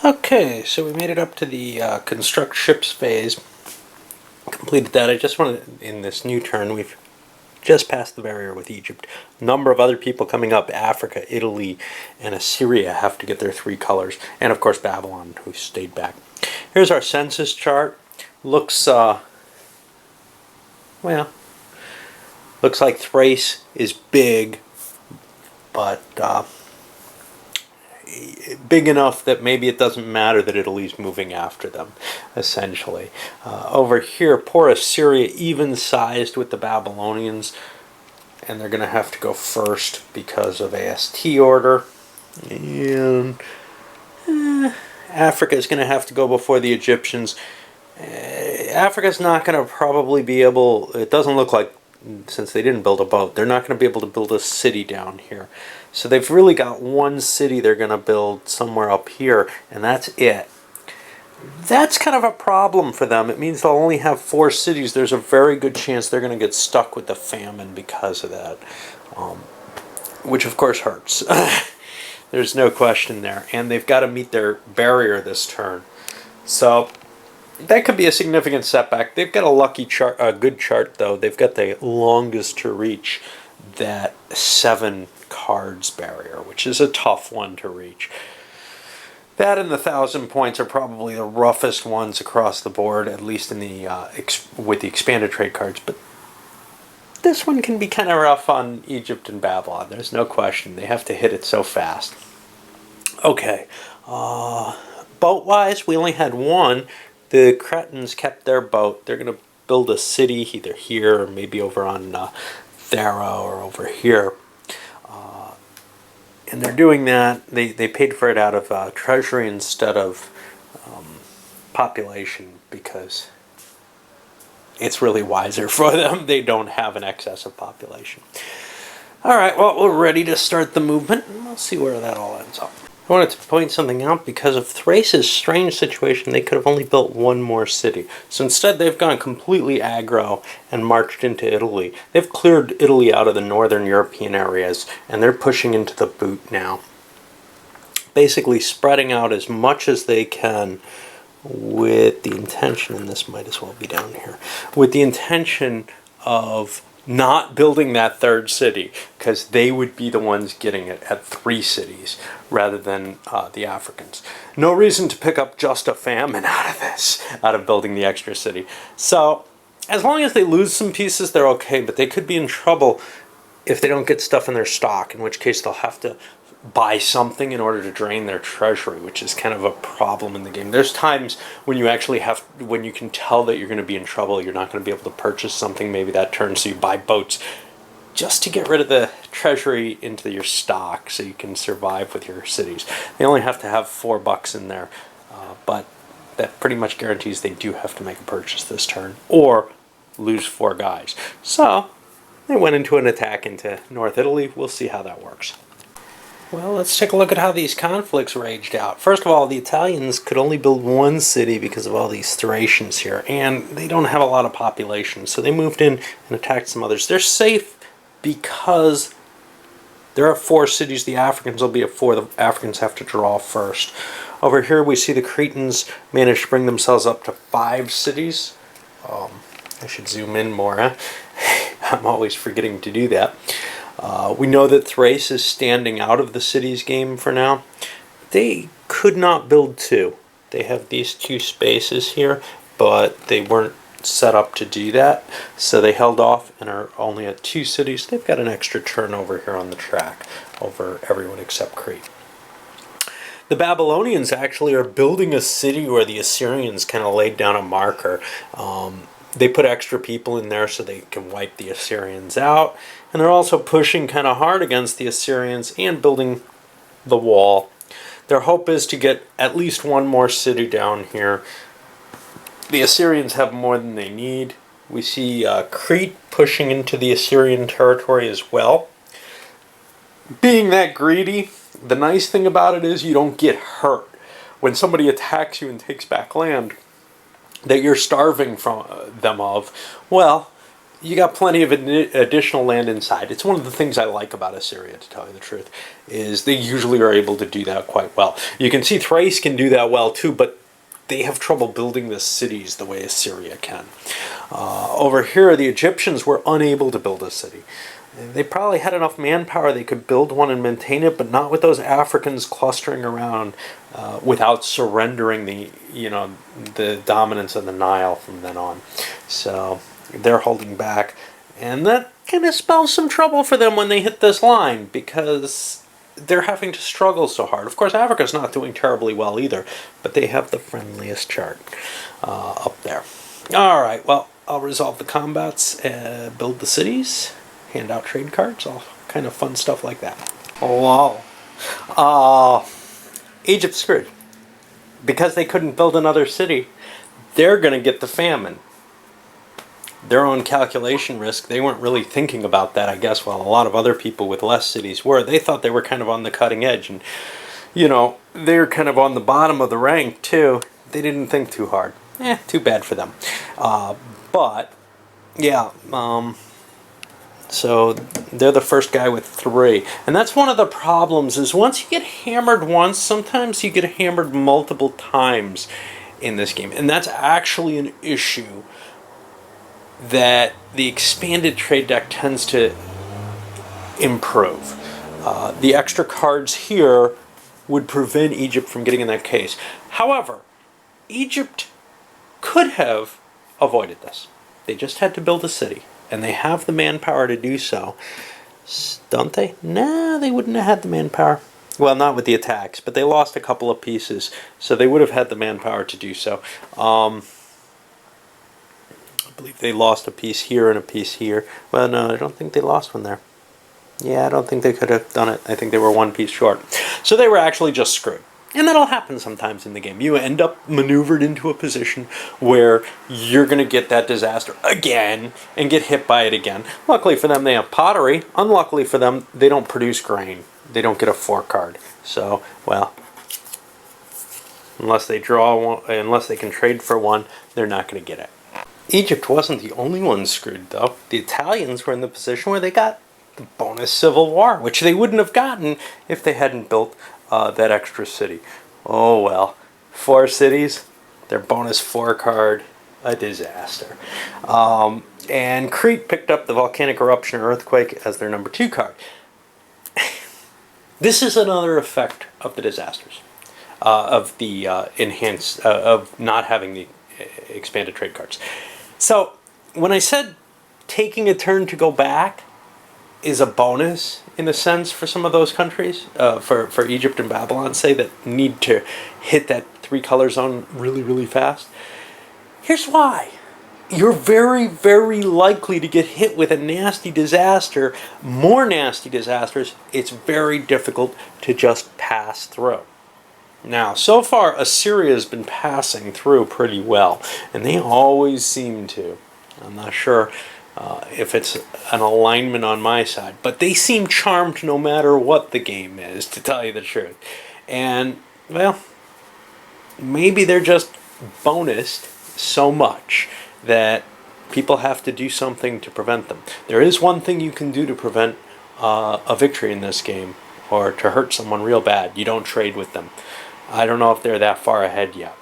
Okay, so we made it up to the construct ships phase. Completed that. I just wanted, in this new turn, we've just passed the barrier with Egypt. A number of other people coming up, Africa, Italy, and Assyria have to get their 3 colors. And of course Babylon, who stayed back. Here's our census chart. Looks, well, looks like Thrace is big, but big enough that maybe it doesn't matter that Italy's moving after them, essentially. Over here, poor Assyria even-sized with the Babylonians, and they're going to have to go first because of AST order. And Africa is going to have to go before the Egyptians. Africa's not going to probably be able, it doesn't look like, since they didn't build a boat, they're not going to be able to build a city down here. So they've really got one city they're going to build somewhere up here, and that's it. That's kind of a problem for them. It means they'll only have 4 cities. There's a very good chance they're going to get stuck with the famine because of that, which of course hurts. There's no question there. And they've got to meet their barrier this turn. So that could be a significant setback. They've got a lucky chart, a good chart though. They've got the longest to reach that 7 cards barrier, which is a tough one to reach. That and the 1,000 points are probably the roughest ones across the board, at least in the with the expanded trade cards. But this one can be kind of rough on Egypt and Babylon. There's no question. They have to hit it so fast. Okay, boat-wise, we only had 1. The Cretans kept their boat. They're going to build a city either here or maybe over on Thera or over here. And they're doing that. They paid for it out of treasury instead of population because it's really wiser for them. They don't have an excess of population. All right, well, we're ready to start the movement. We'll see where that all ends up. I wanted to point something out. Because of Thrace's strange situation, they could have only built 1 more city. So instead, they've gone completely aggro and marched into Italy. They've cleared Italy out of the northern European areas, and they're pushing into the boot now. Basically spreading out as much as they can with the intention, and this might as well be down here, with the intention of not building that 3rd city, because they would be the ones getting it at 3 cities rather than the Africans. No reason to pick up just a famine out of this, out of building the extra city. So as long as they lose some pieces, they're okay, but they could be in trouble if they don't get stuff in their stock, in which case they'll have to buy something in order to drain their treasury, which is kind of a problem in the game. There's times when you actually have, when you can tell that you're going to be in trouble, you're not going to be able to purchase something maybe that turn, so you buy boats just to get rid of the treasury into your stock so you can survive with your cities. They only have to have $4 in there, but that pretty much guarantees they do have to make a purchase this turn or lose 4 guys. So they went into an attack into North Italy. We'll see how that works. Well, let's take a look at how these conflicts raged out. First of all, the Italians could only build 1 city because of all these Thracians here, and they don't have a lot of population, so they moved in and attacked some others. They're safe because there are 4 cities. The Africans will be at 4. The Africans have to draw first. Over here we see the Cretans managed to bring themselves up to 5 cities. I should zoom in more. Huh? I'm always forgetting to do that. We know that Thrace is standing out of the cities game for now. They could not build 2. They have these 2 spaces here, but they weren't set up to do that. So they held off and are only at 2 cities. They've got an extra turn over here on the track over everyone except Crete. The Babylonians actually are building a city where the Assyrians kind of laid down a marker. They put extra people in there so they can wipe the Assyrians out. And they're also pushing kind of hard against the Assyrians and building the wall. Their hope is to get at least 1 more city down here. The Assyrians have more than they need. We see Crete pushing into the Assyrian territory as well. Being that greedy, the nice thing about it is you don't get hurt. When somebody attacks you and takes back land that you're starving from them of, well, you got plenty of additional land inside. It's one of the things I like about Assyria, to tell you the truth, is they usually are able to do that quite well. You can see Thrace can do that well too, but they have trouble building the cities the way Assyria can. Over here, the Egyptians were unable to build a city. They probably had enough manpower they could build one and maintain it, but not with those Africans clustering around without surrendering the dominance of the Nile from then on. So they're holding back, and that kind of spells some trouble for them when they hit this line, because they're having to struggle so hard. Of course, Africa's not doing terribly well either, but they have the friendliest chart up there. All right, well, I'll resolve the combats, build the cities, hand out trade cards, all kind of fun stuff like that. Oh, wow. Egypt's screwed. Because they couldn't build another city, they're going to get the famine. Their own calculation risk, they weren't really thinking about that, I guess, while a lot of other people with less cities were. They thought they were kind of on the cutting edge, and, they're kind of on the bottom of the rank, too. They didn't think too hard. Too bad for them. But, yeah, so they're the first guy with 3. And that's one of the problems, is once you get hammered once, sometimes you get hammered multiple times in this game. And that's actually an issue that the expanded trade deck tends to improve. The extra cards here would prevent Egypt from getting in that case. However, Egypt could have avoided this. They just had to build a city, and they have the manpower to do so. Don't they? Nah, they wouldn't have had the manpower. Well, not with the attacks, but they lost a couple of pieces, so they would have had the manpower to do so. I believe they lost a piece here and a piece here. Well, no, I don't think they lost one there. Yeah, I don't think they could have done it. I think they were one piece short. So they were actually just screwed. And that'll happen sometimes in the game. You end up maneuvered into a position where you're going to get that disaster again and get hit by it again. Luckily for them, they have pottery. Unluckily for them, they don't produce grain. They don't get a 4 card. So, well, unless they draw one, unless they can trade for one, they're not going to get it. Egypt wasn't the only one screwed, though. The Italians were in the position where they got the bonus civil war, which they wouldn't have gotten if they hadn't built that extra city. Oh well. 4 cities, their bonus 4 card, a disaster. And Crete picked up the volcanic eruption or earthquake as their number 2 card. This is another effect of the disasters, of the of not having the expanded trade cards. So when I said taking a turn to go back is a bonus in a sense for some of those countries, for Egypt and Babylon, say, that need to hit that 3 color zone really, really fast. Here's why. You're very, very likely to get hit with a nasty disaster, more nasty disasters. It's very difficult to just pass through. Now, so far, Assyria has been passing through pretty well, and they always seem to. I'm not sure if it's an alignment on my side, but they seem charmed no matter what the game is, to tell you the truth. And, well, maybe they're just bonused so much that people have to do something to prevent them. There is one thing you can do to prevent a victory in this game, or to hurt someone real bad. You don't trade with them. I don't know if they're that far ahead yet.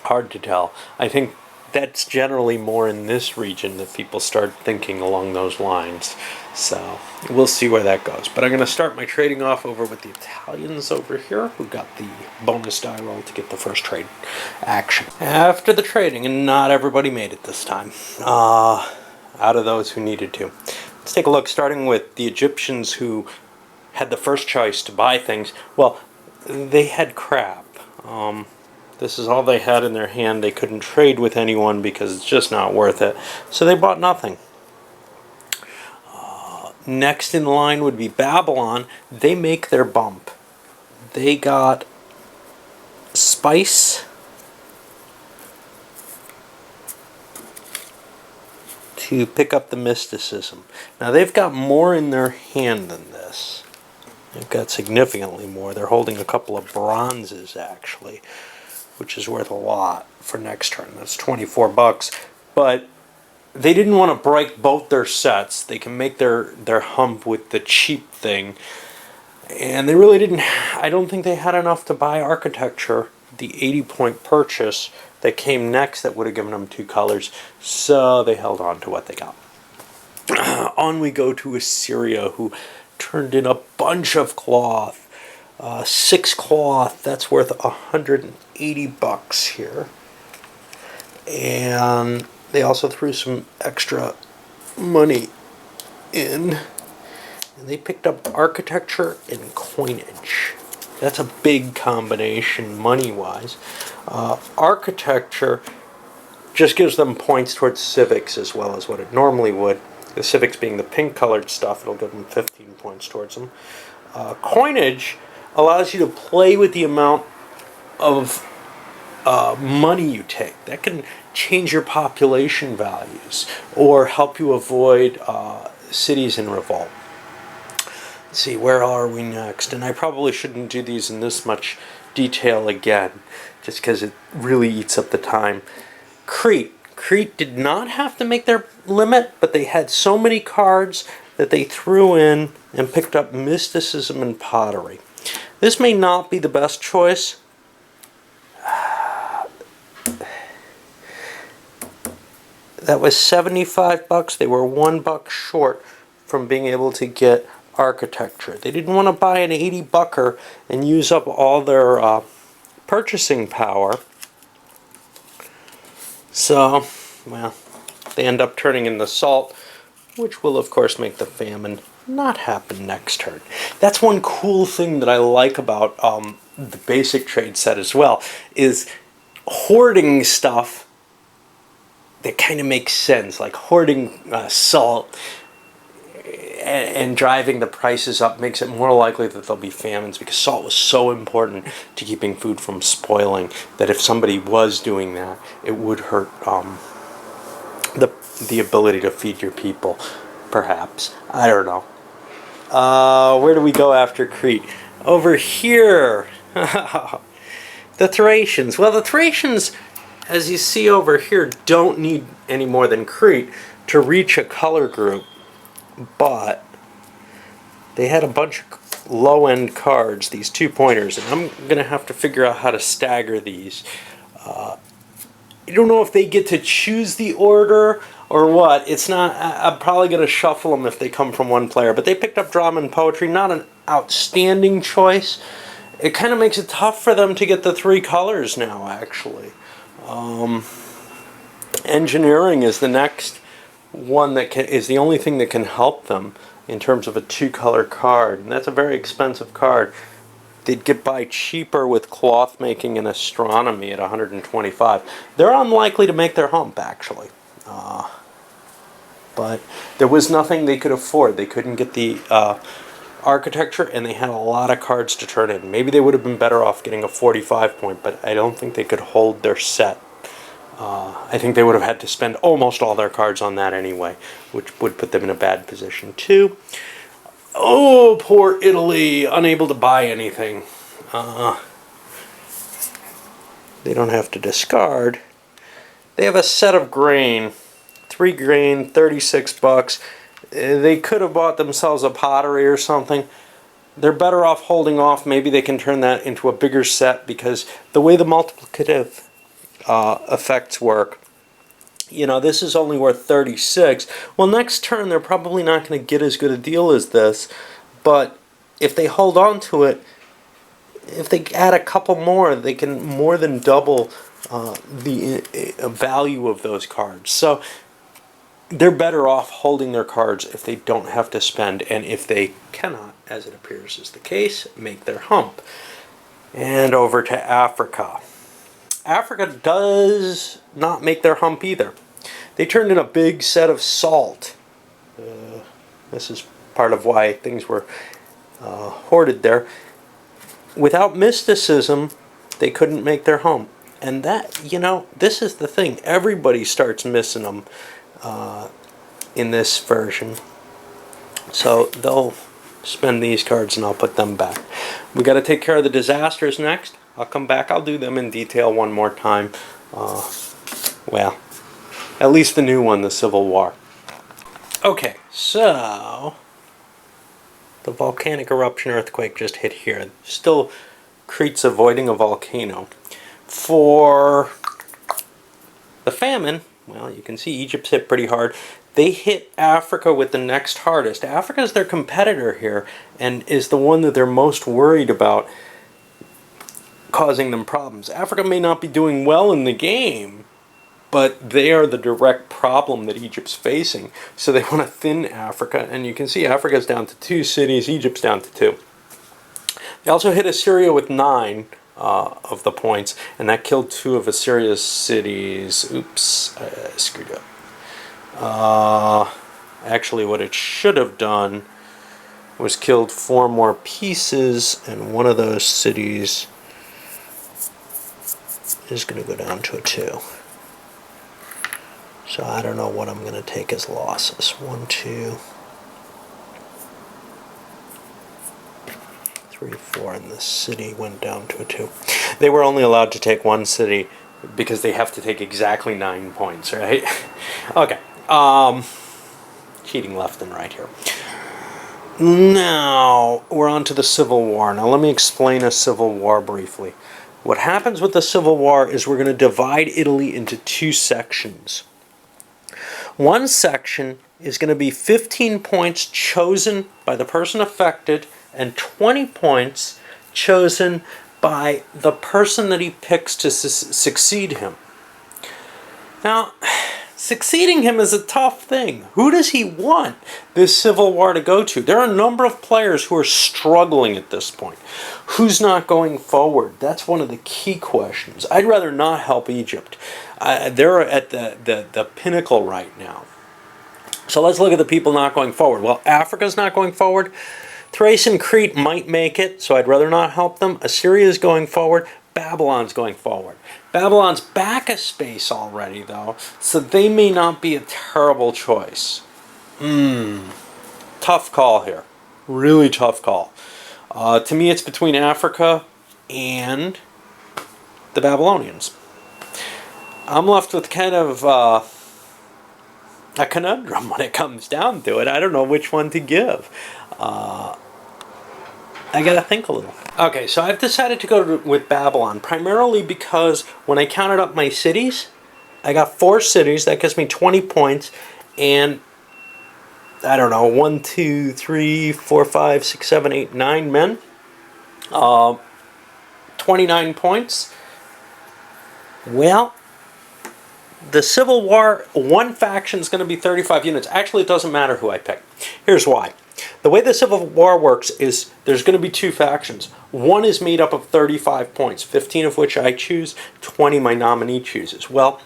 Hard to tell. I think that's generally more in this region that people start thinking along those lines. So we'll see where that goes. But I'm going to start my trading off over with the Italians over here, who got the bonus die roll to get the first trade action. After the trading, and not everybody made it this time, out of those who needed to. Let's take a look, starting with the Egyptians, who had the first choice to buy things. Well, they had crap. This is all they had in their hand. They couldn't trade with anyone because it's just not worth it. So they bought nothing. Next in line would be Babylon. They make their bump. They got spice to pick up the mysticism. Now they've got more in their hand than this. They've got significantly more. They're holding a couple of bronzes, actually, which is worth a lot for next turn. That's $24. But they didn't want to break both their sets. They can make their hump with the cheap thing. And they really didn't, I don't think they had enough to buy Architecture, the 80-point purchase that came next that would have given them 2 colors. So they held on to what they got. On we go to Assyria, who turned in a bunch of cloth. 6 cloth, that's worth $180 here. And they also threw some extra money in. And they picked up Architecture and Coinage. That's a big combination money-wise. Architecture just gives them points towards civics as well as what it normally would. The civics being the pink-colored stuff, it'll give them 15 points towards them. Coinage allows you to play with the amount of money you take. That can change your population values or help you avoid cities in revolt. Let's see, where are we next? And I probably shouldn't do these in this much detail again, just because it really eats up the time. Crete. Crete did not have to make their limit, but they had so many cards that they threw in and picked up Mysticism and Pottery. This may not be the best choice. That was $75. They were $1 short from being able to get Architecture. They didn't want to buy an 80-bucker and use up all their purchasing power. So, well, they end up turning in the salt, which will, of course, make the famine not happen next turn. That's one cool thing that I like about the basic trade set as well, is hoarding stuff that kind of makes sense, like hoarding salt and driving the prices up makes it more likely that there'll be famines, because salt was so important to keeping food from spoiling that if somebody was doing that, it would hurt the ability to feed your people, perhaps. I don't know. Where do we go after Crete? Over here. The Thracians. Well, the Thracians, as you see over here, don't need any more than Crete to reach a color group. But they had a bunch of low-end cards, these 2-pointers, and I'm going to have to figure out how to stagger these. I don't know if they get to choose the order or what. It's not. I'm probably going to shuffle them if they come from one player. But they picked up Drama and Poetry, not an outstanding choice. It kind of makes it tough for them to get the 3 colors now, actually. Engineering is the next one that is the only thing that can help them in terms of a 2-color card, and that's a very expensive card. They'd get by cheaper with cloth making and astronomy at 125. They're unlikely to make their hump, actually, but there was nothing they could afford. They couldn't get the Architecture, and they had a lot of cards to turn in. Maybe they would have been better off getting a 45-point, but I don't think they could hold their set. I think they would have had to spend almost all their cards on that anyway, which would put them in a bad position too. Oh, poor Italy, unable to buy anything. They don't have to discard. They have a set of grain, 3 grain, $36. They could have bought themselves a pottery or something. They're better off holding off. Maybe they can turn that into a bigger set, because the way the multiplicative effects work, you know, this is only worth 36. Well, next turn they're probably not going to get as good a deal as this, but if they hold on to it, if they add a couple more, they can more than double the value of those cards. So they're better off holding their cards if they don't have to spend, and if they cannot, as it appears is the case, make their hump. And over to Africa. Africa does not make their hump either. They turned in a big set of salt. This is part of why things were hoarded there. Without mysticism, they couldn't make their hump. And that, you know, this is the thing. Everybody starts missing them in this version. So they'll spend these cards and I'll put them back. We got to take care of the disasters next. I'll come back. I'll do them in detail one more time. Well, At least the new one, the Civil War. Okay, so the volcanic eruption earthquake just hit here. Still Crete's avoiding a volcano. For the famine, well, you can see Egypt's hit pretty hard. They hit Africa with the next hardest. Africa is their competitor here and is the one that they're most worried about causing them problems. Africa may not be doing well in the game, but they are the direct problem that Egypt's facing. So they want to thin Africa, and you can see Africa's down to 2 cities, Egypt's down to 2. They also hit Assyria with 9 of the points, and that killed 2 of Assyria's cities. Oops, I screwed up. Actually, what it should have done was killed 4 more pieces, and one of those cities is going to go down to a 2. So I don't know what I'm going to take as losses. 1, 2, 3, 4, and the city went down to a 2. They were only allowed to take 1 city because they have to take exactly 9 points, right? Okay. Cheating left and right here. Now, we're on to the Civil War. Now, let me explain a Civil War briefly. What happens with the Civil War is we're going to divide Italy into 2 sections. One section is going to be 15 points chosen by the person affected and 20 points chosen by the person that he picks to succeed him. Now, succeeding him is a tough thing. Who does he want this Civil War to go to? There are a number of players who are struggling at this point. Who's not going forward? That's one of the key questions. I'd rather not help Egypt. They're at the pinnacle right now. So let's look at the people not going forward. Well, Africa's not going forward. Thrace and Crete might make it, so I'd rather not help them. Assyria's going forward. Babylon's going forward. Babylon's back a space already, though, so they may not be a terrible choice. Tough call here. Really tough call. To me, it's between Africa and the Babylonians. I'm left with kind of a conundrum when it comes down to it. I don't know which one to give. I gotta think a little. Okay, so I've decided to go with Babylon, primarily because when I counted up my cities, I got 4 cities. That gives me 20 points, and I don't know, 1, 2, 3, 4, 5, 6, 7, 8, 9 men. 29 points. Well, the Civil War, one faction is going to be 35 units. Actually, it doesn't matter who I pick. Here's why. The way the Civil War works is there's going to be 2 factions. One is made up of 35 points, 15 of which I choose, 20 my nominee chooses. Well,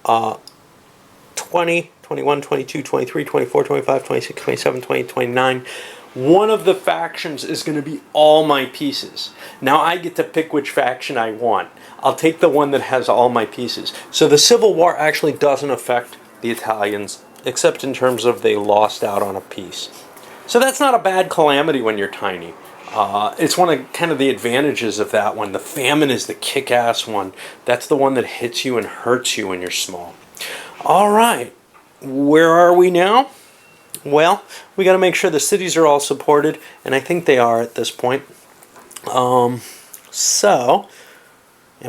20, 21, 22, 23, 24, 25, 26, 27, 28, 29. One of the factions is going to be all my pieces. Now I get to pick which faction I want. I'll take the one that has all my pieces. So the Civil War actually doesn't affect the Italians, except in terms of they lost out on a piece. So that's not a bad calamity when you're tiny. It's one of kind of the advantages of that one. The famine is the kick-ass one. That's the one that hits you and hurts you when you're small. All right, where are we now? Well, we got to make sure the cities are all supported, and I think they are at this point. And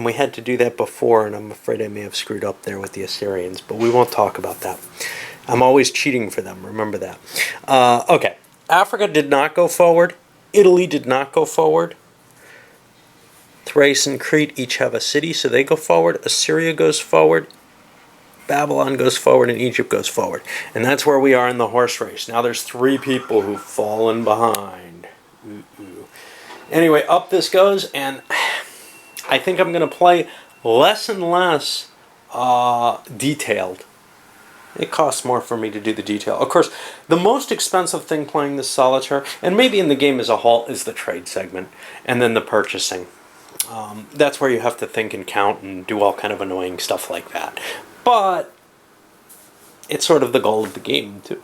we had to do that before, and I'm afraid I may have screwed up there with the Assyrians, but we won't talk about that. I'm always cheating for them, remember that. Okay, Africa did not go forward. Italy did not go forward. Thrace and Crete each have a city, so they go forward. Assyria goes forward. Babylon goes forward, and Egypt goes forward. And that's where we are in the horse race. Now there's 3 people who've fallen behind. Anyway, up this goes, and I think I'm going to play less and less detailed. It costs more for me to do the detail. Of course, the most expensive thing playing this solitaire, and maybe in the game as a whole, is the trade segment, and then the purchasing. That's where you have to think and count and do all kind of annoying stuff like that. But it's sort of the goal of the game, too.